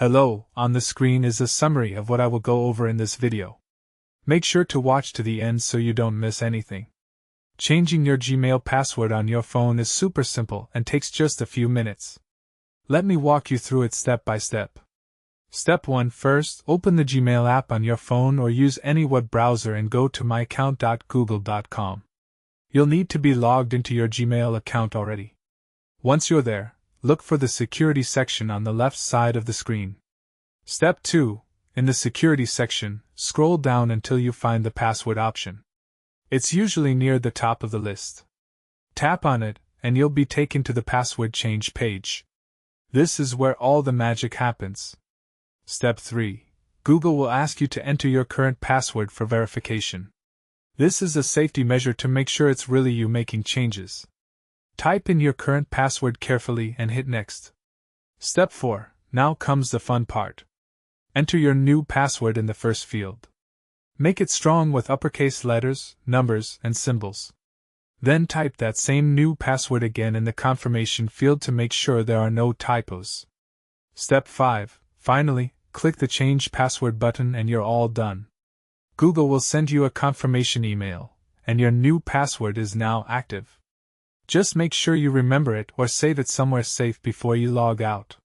Hello, on the screen is a summary of what I will go over in this video. Make sure to watch to the end so you don't miss anything. Changing your Gmail password on your phone is super simple and takes just a few minutes. Let me walk you through it step by step. Step 1. First, open the Gmail app on your phone or use any web browser and go to myaccount.google.com. You'll need to be logged into your Gmail account already. Once you're there, look for the security section on the left side of the screen. Step 2. In the security section, scroll down until you find the password option. It's usually near the top of the list. Tap on it, and you'll be taken to the password change page. This is where all the magic happens. Step 3. Google will ask you to enter your current password for verification. This is a safety measure to make sure it's really you making changes. Type in your current password carefully and hit Next. Step 4. Now comes the fun part. Enter your new password in the first field. Make it strong with uppercase letters, numbers, and symbols. Then type that same new password again in the confirmation field to make sure there are no typos. Step 5. Finally, click the Change Password button and you're all done. Google will send you a confirmation email, and your new password is now active. Just make sure you remember it or save it somewhere safe before you log out.